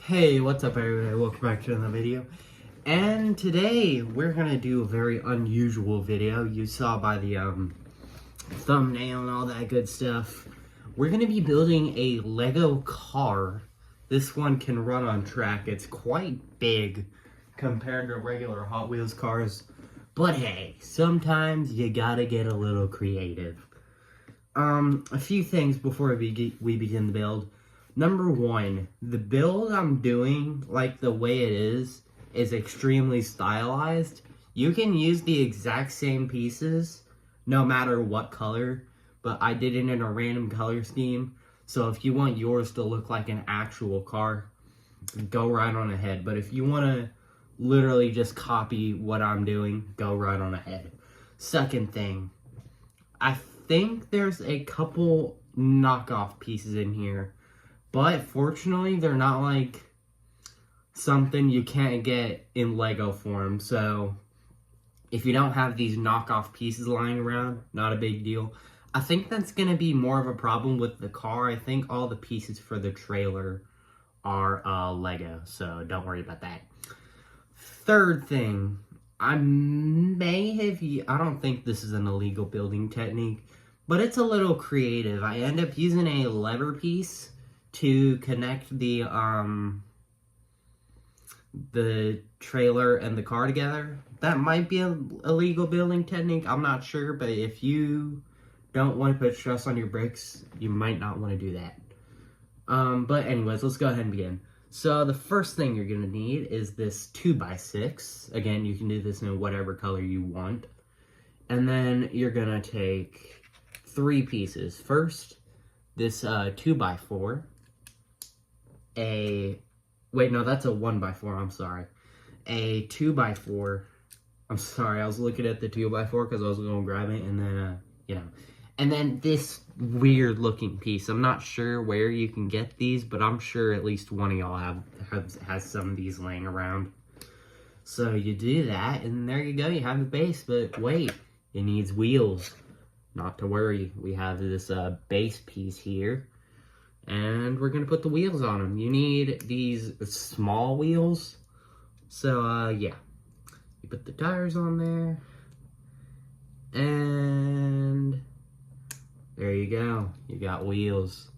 Hey, what's up everybody? Welcome back to another video. And today we're gonna do a very unusual video. You saw by the thumbnail and all that good stuff. We're gonna be building a Lego car. This one can run on track. It's quite big compared to regular Hot Wheels cars. But hey, sometimes you gotta get a little creative. A few things before we begin the build. Number one, the build I'm doing, like the way it is extremely stylized. You can use the exact same pieces, no matter what color, but I did it in a random color scheme. So if you want yours to look like an actual car, go right on ahead. But if you want to literally just copy what I'm doing, go right on ahead. Second thing, I think there's a couple knockoff pieces in here. But fortunately, they're not like something you can't get in Lego form. So if you don't have these knockoff pieces lying around, not a big deal. I think that's going to be more of a problem with the car. I think all the pieces for the trailer are Lego. So don't worry about that. Third thing, I don't think this is an illegal building technique, but it's a little creative. I end up using a lever piece to connect the trailer and the car together. That might be an illegal building technique, I'm not sure, but if you don't want to put stress on your bricks, you might not want to do that. But anyways, let's go ahead and begin. So the first thing you're going to need is this 2x6. Again, you can do this in whatever color you want. And then you're going to take 3 pieces. First, this 2x4. Wait, no, that's a 1x4, I'm sorry. A 2x4. I'm sorry, I was looking at the 2x4 because I was going to grab it, and then, And then this weird looking piece. I'm not sure where you can get these, but I'm sure at least one of y'all has some of these laying around. So you do that, and there you go, you have the base. But wait, it needs wheels. Not to worry, we have this base piece here. And we're going to put the wheels on them. You need these small wheels. So, yeah. You put the tires on there. And there you go. You got wheels.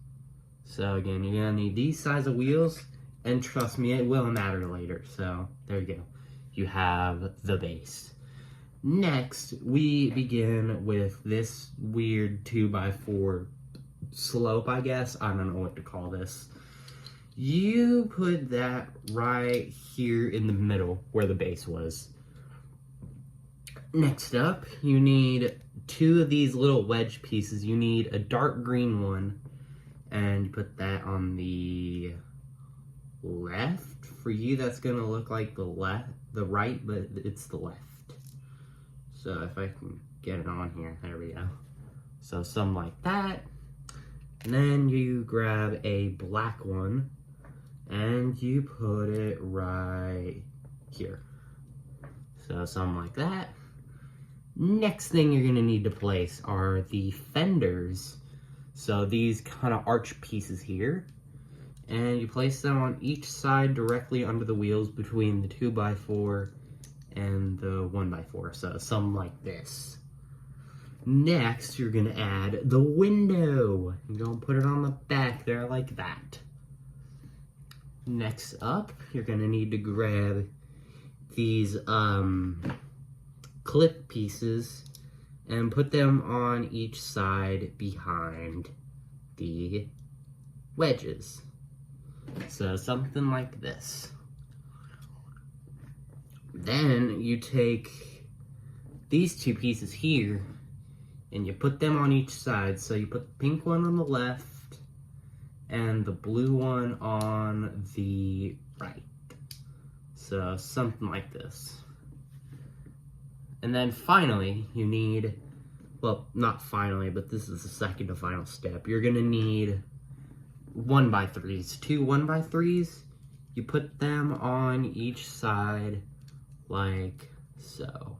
So, again, you're going to need these size of wheels. And trust me, it will matter later. So, there you go. You have the base. Next, we begin with this weird 2x4 slope, I guess. I don't know what to call this. You put that right here in the middle where the base was. Next up, you need 2 of these little wedge pieces. You need a dark green one, and you put that on the left. For you, that's gonna look like the right, but it's the left. So if I can get it on here, there we go. So something like that. And then you grab a black one and you put it right here. So something like that. Next thing you're gonna need to place are the fenders. So these kind of arch pieces here. And you place them on each side directly under the wheels between the 2x4 and the 1x4. So something like this. Next, you're going to add the window. You're going to put it on the back there like that. Next up, you're going to need to grab these clip pieces and put them on each side behind the wedges. So something like this. Then you take these 2 pieces here and you put them on each side. So you put the pink one on the left and the blue one on the right. So something like this. And then finally, you need, well, not finally, but this is the second to final step. You're gonna need 1x3s, 2 1x3s. You put them on each side like so.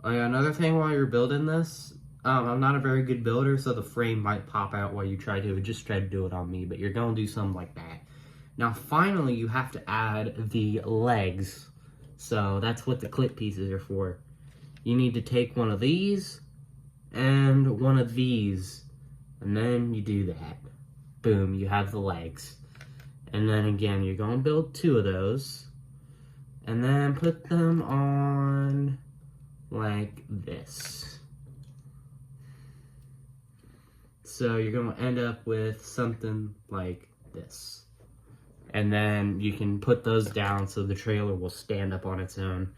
Oh yeah, another thing while you're building this, I'm not a very good builder, so the frame might pop out while you just try to do it on me, but you're gonna do something like that. Now, finally, you have to add the legs. So that's what the clip pieces are for. You need to take one of these and one of these, and then you do that. Boom, you have the legs. And then again, you're gonna build 2 of those, and then put them on like this. So you're gonna end up with something like this. And then you can put those down so the trailer will stand up on its own.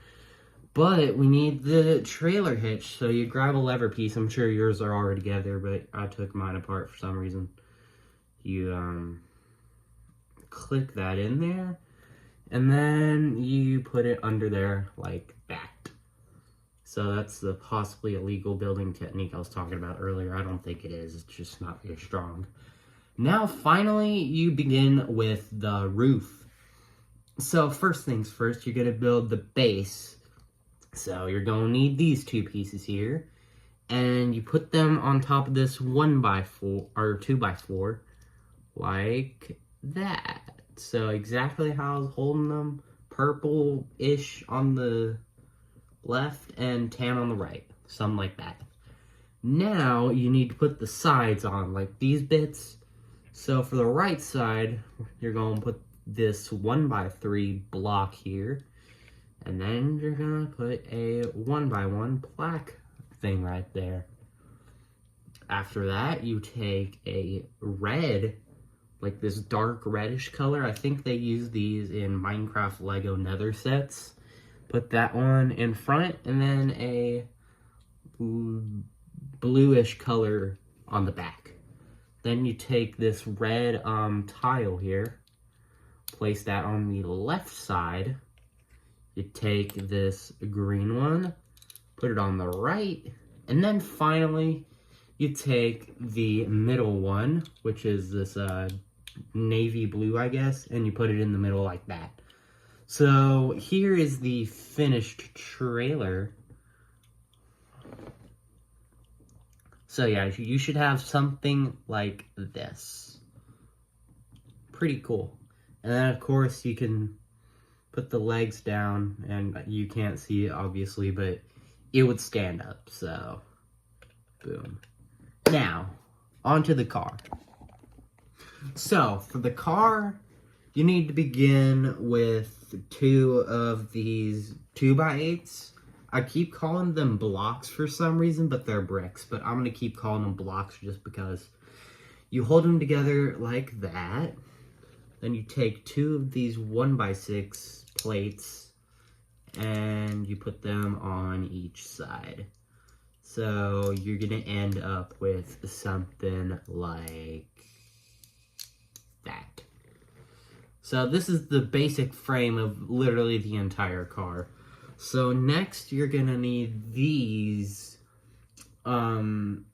But we need the trailer hitch, so you grab a lever piece. I'm sure yours are already together, but I took mine apart for some reason. You click that in there, and then you put it under there like that. So that's the possibly illegal building technique I was talking about earlier. I don't think it is, it's just not very strong. Now, finally, you begin with the roof. So first things first, you're gonna build the base. So you're gonna need these 2 pieces here, and you put them on top of this 1x4 or 2x4 like that. So exactly how I was holding them, purple-ish on the left and tan on the right, something like that. Now you need to put the sides on, like these bits. So for the right side, you're gonna put this 1x3 block here. And then you're gonna put a 1x1 plaque thing right there. After that, you take a red, like this dark reddish color. I think they use these in Minecraft Lego Nether sets. Put that one in front, and then a bluish color on the back. Then you take this red tile here, place that on the left side. You take this green one, put it on the right, and then finally, you take the middle one, which is this navy blue, I guess, and you put it in the middle like that. So here is the finished trailer. So yeah, you should have something like this. Pretty cool. And then of course you can put the legs down, and you can't see it obviously, but it would stand up, so boom. Now, onto the car. So, for the car, you need to begin with 2 of these 2x8s. I keep calling them blocks for some reason, but they're bricks, but I'm gonna keep calling them blocks just because. You hold them together like that. Then you take 2 of these 1x6 plates and you put them on each side. So you're gonna end up with something like that. So this is the basic frame of literally the entire car. So next you're gonna need these wheelbase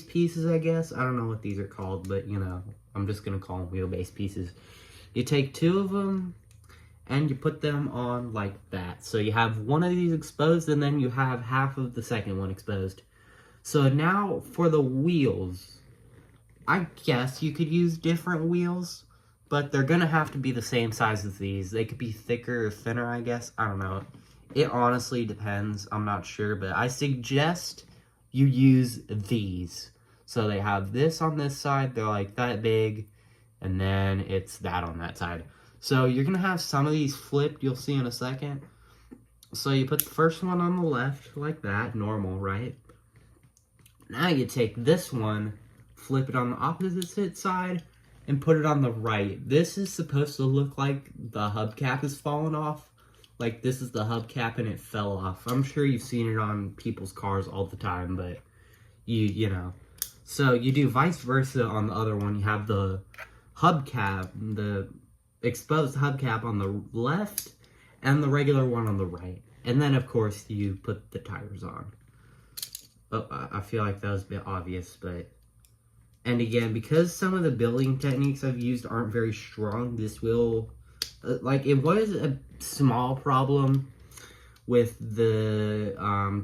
pieces, I guess. I don't know what these are called, but you know, I'm just gonna call them wheelbase pieces. You take 2 of them and you put them on like that. So you have one of these exposed, and then you have half of the second one exposed. So now for the wheels, I guess you could use different wheels, but they're gonna have to be the same size as these. They could be thicker or thinner, I guess. I don't know. It honestly depends. I'm not sure, but I suggest you use these. So they have this on this side, they're like that big, and then it's that on that side. So you're gonna have some of these flipped, you'll see in a second. So you put the first one on the left, like that, normal, right? Now you take this one, flip it on the opposite side, and put it on the right. This is supposed to look like the hubcap is falling off. Like this is the hubcap and it fell off. I'm sure you've seen it on people's cars all the time, but you know. So you do vice versa on the other one. You have the hubcap, the exposed hubcap on the left and the regular one on the right. And then of course you put the tires on. Oh, I feel like that was a bit obvious, but... And again, because some of the building techniques I've used aren't very strong, this will... like, it was a small problem with the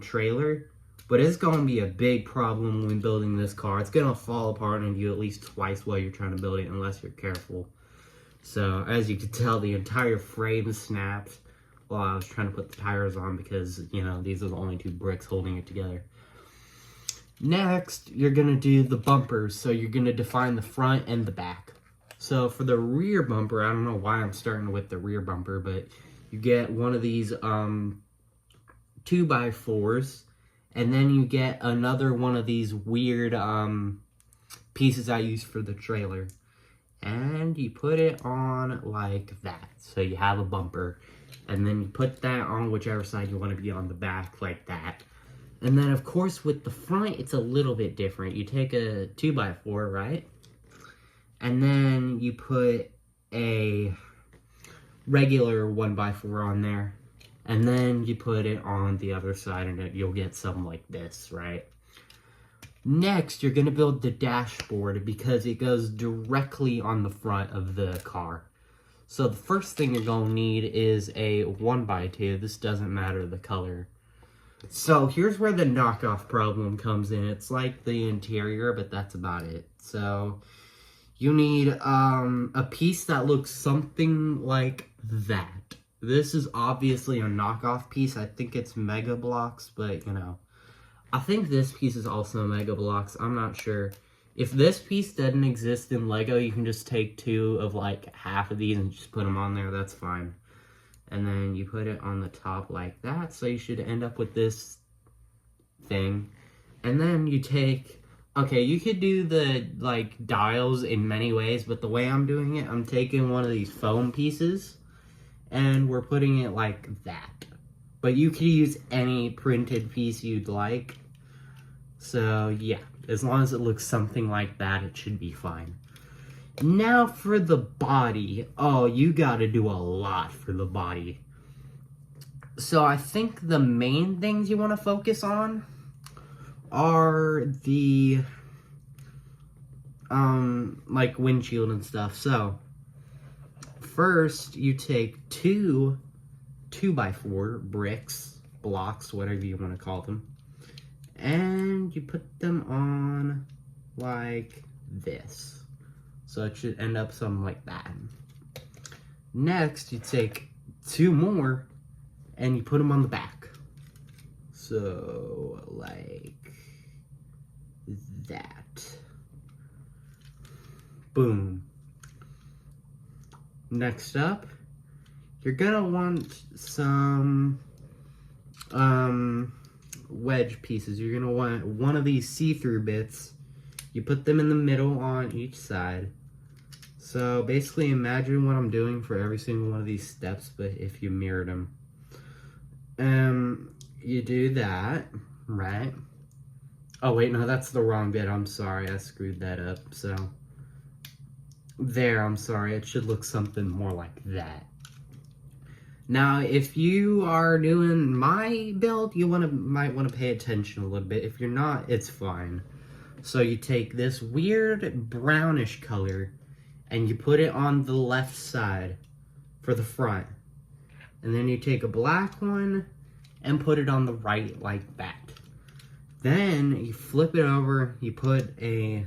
trailer, But it's going to be a big problem when building this car. It's going to fall apart on you at least twice while you're trying to build it, unless you're careful. So, as you can tell, the entire frame snapped while I was trying to put the tires on because, you know, these are the only two bricks holding it together. Next, you're going to do the bumpers. So, you're going to define the front and the back. So, for the rear bumper, I don't know why I'm starting with the rear bumper, but you get one of these 2x4s. And then you get another one of these weird pieces I use for the trailer. And you put it on like that. So you have a bumper. And then you put that on whichever side you want to be on the back, like that. And then, of course, with the front, it's a little bit different. You take a 2x4, right? And then you put a regular 1x4 on there. And then you put it on the other side and you'll get something like this, right? Next, you're going to build the dashboard because it goes directly on the front of the car. So the first thing you're going to need is a 1x2. This doesn't matter the color. So here's where the knockoff problem comes in. It's like the interior, but that's about it. So you need a piece that looks something like that. This is obviously a knockoff piece. I think it's Mega Bloks, but, you know. I think this piece is also Mega Bloks. I'm not sure. If this piece doesn't exist in Lego, you can just take two of, like, half of these and just put them on there. That's fine. And then you put it on the top like that. So you should end up with this thing. And then you take... Okay, you could do the, like, dials in many ways, but the way I'm doing it, I'm taking one of these foam pieces. And we're putting it like that. But you could use any printed piece you'd like. So, yeah. As long as it looks something like that, it should be fine. Now for the body. Oh, you gotta do a lot for the body. So, I think the main things you want to focus on are the, like, windshield and stuff. So, first, you take two 2x4 bricks, blocks, whatever you want to call them, and you put them on like this. So it should end up something like that. Next, you take two more and you put them on the back. So, like that. Boom. Next up, you're gonna want some wedge pieces. You're gonna want one of these see-through bits. You put them in the middle on each side. So basically imagine what I'm doing for every single one of these steps, but if you mirrored them. You do that, right? Oh wait, no, that's the wrong bit. I'm sorry, I screwed that up. So there, I'm sorry, it should look something more like that. Now, if you are doing my build, you might want to pay attention a little bit. If you're not, it's fine. So you take this weird brownish color and you put it on the left side for the front. And then you take a black one and put it on the right like that. Then you flip it over, you put a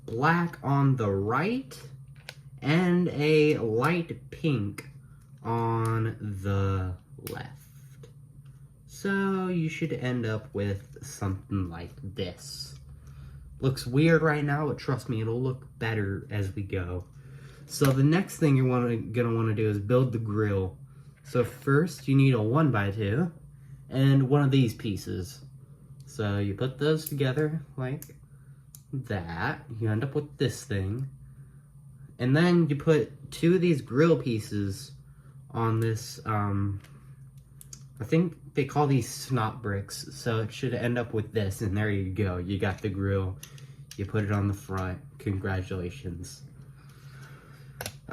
black on the right and a light pink on the left. So you should end up with something like this. Looks weird right now, but trust me, it'll look better as we go. So the next thing you're gonna want to do is build the grill. So first you need a 1x2 and one of these pieces. So you put those together like that. You end up with this thing. And then you put two of these grill pieces on this, I think they call these snot bricks. So it should end up with this, and there you go. You got the grill. You put it on the front. Congratulations.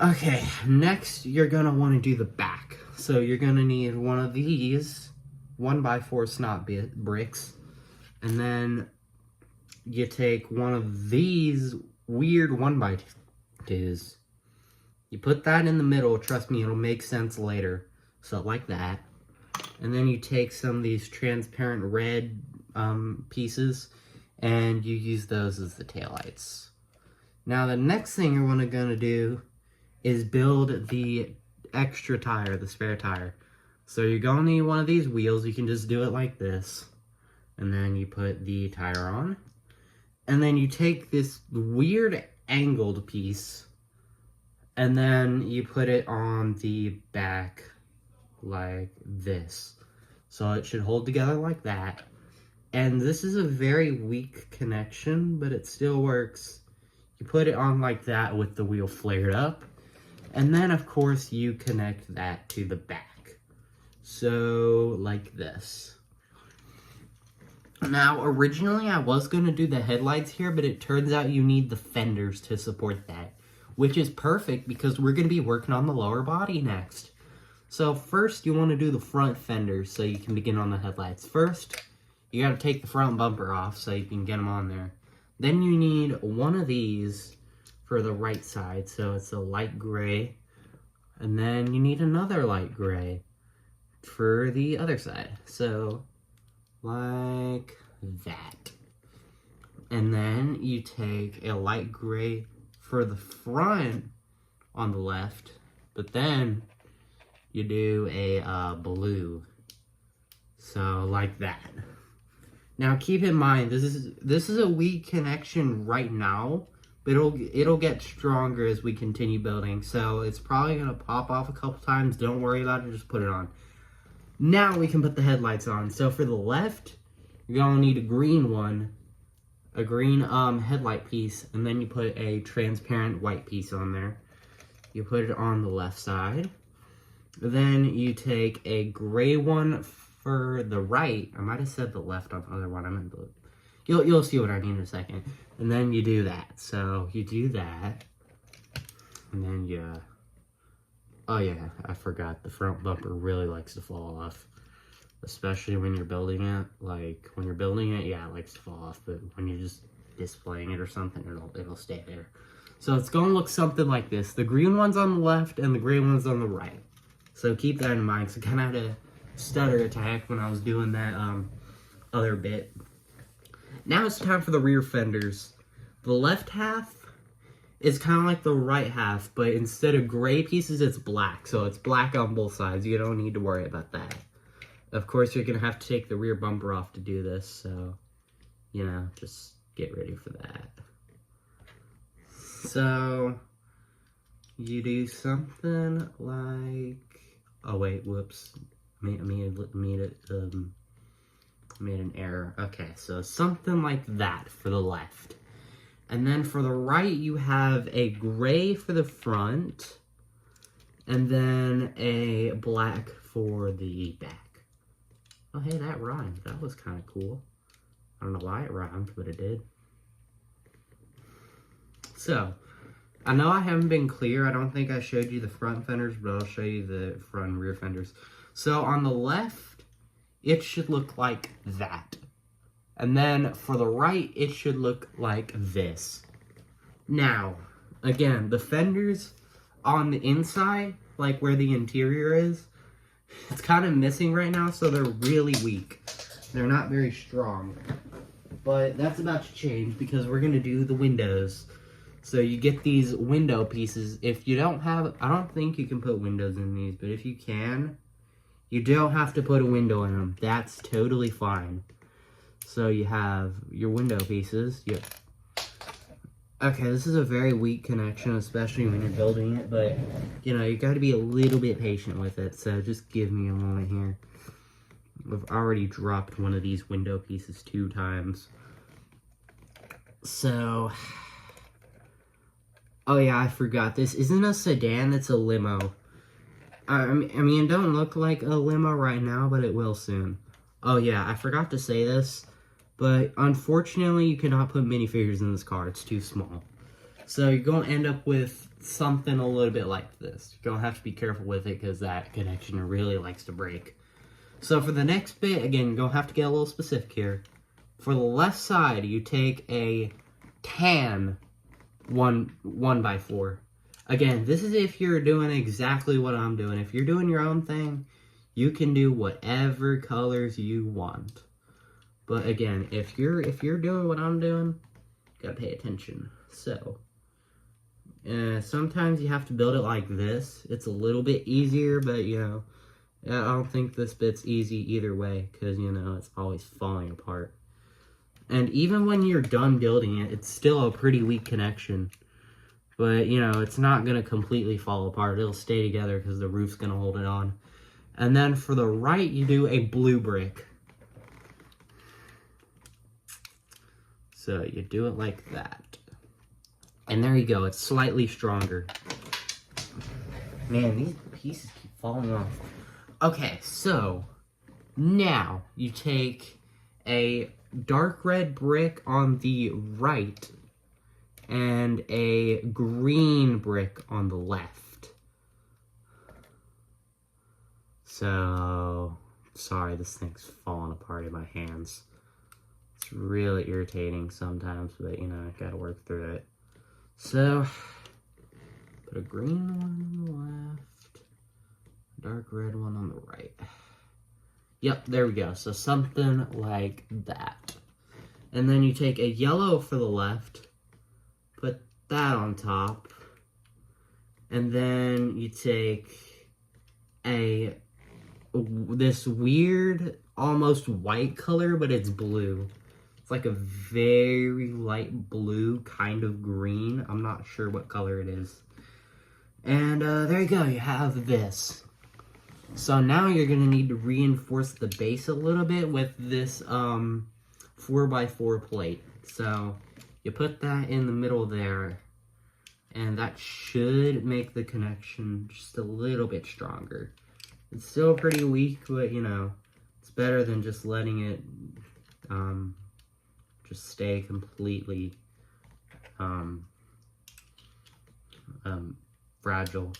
Okay, next you're gonna want to do the back. So you're gonna need one of these 1x4 snot bricks, and then you take one of these weird 1x2s. You put that in the middle. Trust me, it'll make sense later. So like that. And then you take some of these transparent red pieces, and you use those as the taillights. Now the next thing you're gonna do is build the extra tire, the spare tire. So you're gonna need one of these wheels. You can just do it like this, and then you put the tire on, and then you take this weird angled piece, and then you put it on the back like this. So it should hold together like that. And this is a very weak connection, but it still works. You put it on like that with the wheel flared up. And then, of course, you connect that to the back. So, like this. Now, originally I was going to do the headlights here, but it turns out you need the fenders to support that. Which is perfect because we're going to be working on the lower body next. So first you want to do the front fenders so you can begin on the headlights. First, you got to take the front bumper off so you can get them on there. Then you need one of these for the right side, so it's a light gray. And then you need another light gray for the other side. So, like that. And then you take a light gray for the front on the left, but then you do a blue. So, like that. Now keep in mind, this is a weak connection right now, but it'll get stronger as we continue building. So it's probably gonna pop off a couple times. Don't worry about it, just put it on. Now we can put the headlights on. So for the left, you're gonna need a green one, a green headlight piece, and then you put a transparent white piece on there. You put it on the left side. Then you take a gray one for the right. I might have said the left on the other one. I meant the... You'll see what I mean in a second. And then you do that. So you do that. And then you... Oh yeah, I forgot. The front bumper really likes to fall off. Especially when you're building it. Like, when you're building it, yeah, it likes to fall off. But when you're just displaying it or something, it'll stay there. So it's going to look something like this. The green one's on the left and the gray one's on the right. So keep that in mind, because I kind of had a stutter attack when I was doing that other bit. Now it's time for the rear fenders. The left half is kind of like the right half, but instead of gray pieces, it's black. So it's black on both sides. You don't need to worry about that. Of course, you're going to have to take the rear bumper off to do this, so, you know, just get ready for that. So, you do something like... Oh wait, whoops. Made an error. Okay, so something like that for the left. And then for the right, you have a gray for the front, and then a black for the back. Oh hey, that rhymed. That was kind of cool. I don't know why it rhymed, but it did. So, I know I haven't been clear. I don't think I showed you the front fenders, but I'll show you the front and rear fenders. So on the left, it should look like that. And then for the right, it should look like this. Now, again, the fenders on the inside, like where the interior is, it's kind of missing right now, so they're really weak. They're not very strong. But that's about to change because we're going to do the windows. So you get these window pieces. If you don't have, I don't think you can put windows in these, but if you can, you don't have to put a window in them. That's totally fine. So you have your window pieces. Yep. Okay, this is a very weak connection, especially when you're building it, but, you know, you got to be a little bit patient with it, so just give me a moment here. I've already dropped one of these window pieces 2 times. So... Oh yeah, I forgot. This isn't a sedan, it's a limo. I mean, it don't look like a limo right now, but it will soon. Oh yeah, I forgot to say this, but unfortunately you cannot put minifigures in this car. It's too small. So you're going to end up with something a little bit like this. You're going to have to be careful with it because that connection really likes to break. So for the next bit, again, you're going to have to get a little specific here. For the left side, you take a tan 1x4. Again, this is if you're doing exactly what I'm doing. If you're doing your own thing, you can do whatever colors you want. But again, if you're doing what I'm doing, gotta pay attention. So, sometimes you have to build it like this. It's a little bit easier, but you know, I don't think this bit's easy either way, because you know, it's always falling apart. And even when you're done building it, it's still a pretty weak connection. But, you know, it's not going to completely fall apart. It'll stay together because the roof's going to hold it on. And then for the right, you do a blue brick. So you do it like that. And there you go. It's slightly stronger. Man, these pieces keep falling off. Okay, so now you take a dark red brick on the right and a green brick on the left. So, sorry, this thing's falling apart in my hands. It's really irritating sometimes, but you know, I gotta work through it. So, put a green one on the left, dark red one on the right. Yep, there we go. So something like that. And then you take a yellow for the left, put that on top, and then you take this weird, almost white color, but it's blue. It's like a very light blue, kind of green. I'm not sure what color it is. And there you go, you have this. So now you're going to need to reinforce the base a little bit with this 4x4 plate. So you put that in the middle there, and that should make the connection just a little bit stronger. It's still pretty weak, but you know, it's better than just letting it just stay completely fragile.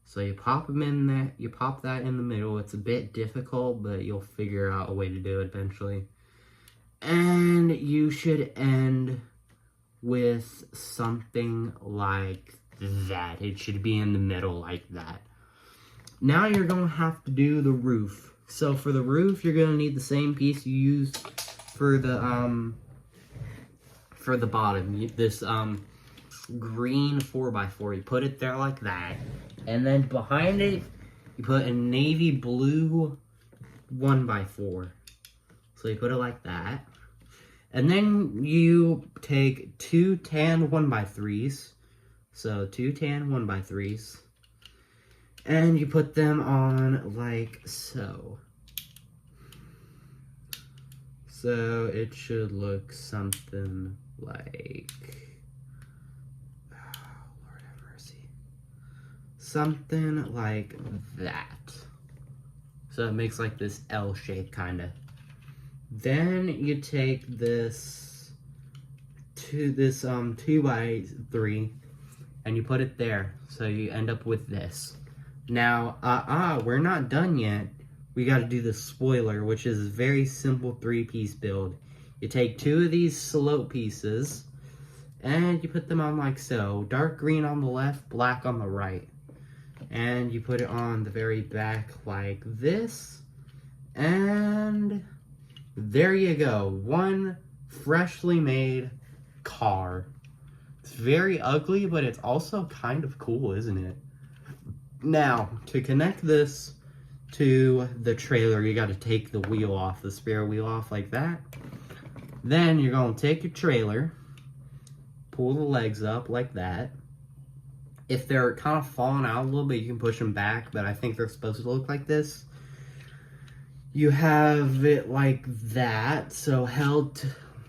So you pop them in there, you pop that in the middle. It's a bit difficult, but you'll figure out a way to do it eventually. And you should end with something like that. It should be in the middle like that. Now you're going to have to do the roof. So for the roof, you're going to need the same piece you used for the bottom. This green 4x4. You put it there like that. And then behind it, you put a navy blue 1x4. So you put it like that. And then you take 2 tan 1x3s. So 2 tan 1x3s. And you put them on like so. So it should look something like... something like that. So it makes like this L shape kind of. Then you take this 2x3 and you put it there. So you end up with this. Now, we're not done yet. We got to do the spoiler, which is a very simple 3-piece build. You take 2 of these slope pieces and you put them on like so. Dark green on the left, black on the right. And you put it on the very back like this. And there you go. One freshly made car. It's very ugly, but it's also kind of cool, isn't it? Now, to connect this to the trailer, you got to take the wheel off, the spare wheel off like that. Then you're going to take your trailer, pull the legs up like that. If they're kind of falling out a little bit, you can push them back, but I think they're supposed to look like this. You have it like that, so held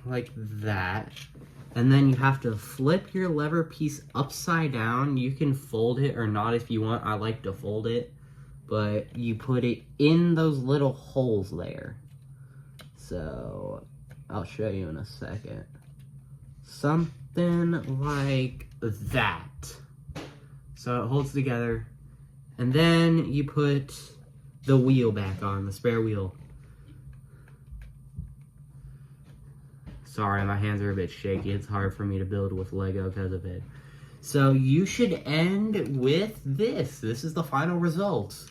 like that. And then you have to flip your lever piece upside down. You can fold it or not if you want. I like to fold it. But you put it in those little holes there. So, I'll show you in a second. Something like that. So it holds together. And then you put the wheel back on, the spare wheel. Sorry, my hands are a bit shaky. It's hard for me to build with Lego because of it. So you should end with this. This is the final result.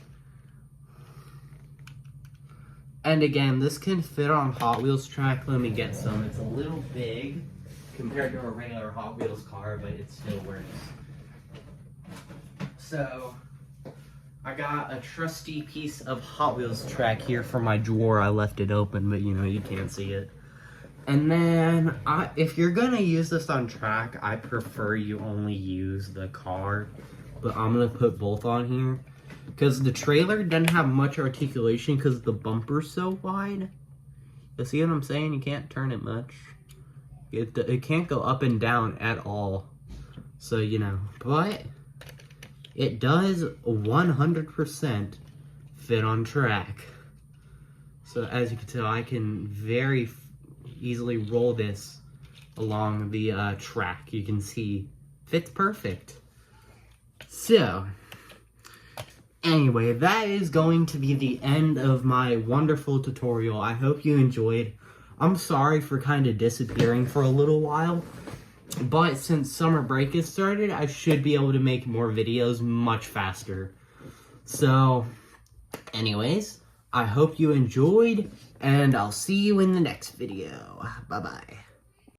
And again, this can fit on Hot Wheels track. Let me get some. It's a little big compared to a regular Hot Wheels car, but it still works. So, I got a trusty piece of Hot Wheels track here for my drawer. I left it open, but you know, you can't see it. And then, if you're gonna use this on track, I prefer you only use the car. But I'm gonna put both on here. Because the trailer doesn't have much articulation because the bumper's so wide. You see what I'm saying? You can't turn it much. It can't go up and down at all. So, you know. But it does 100% fit on track. So, as you can tell, I can very easily roll this along the track. You can see, fits perfect. So, anyway, that is going to be the end of my wonderful tutorial. I hope you enjoyed. I'm sorry for kind of disappearing for a little while, but since summer break has started, I should be able to make more videos much faster. So, anyways, I hope you enjoyed, and I'll see you in the next video. Bye-bye.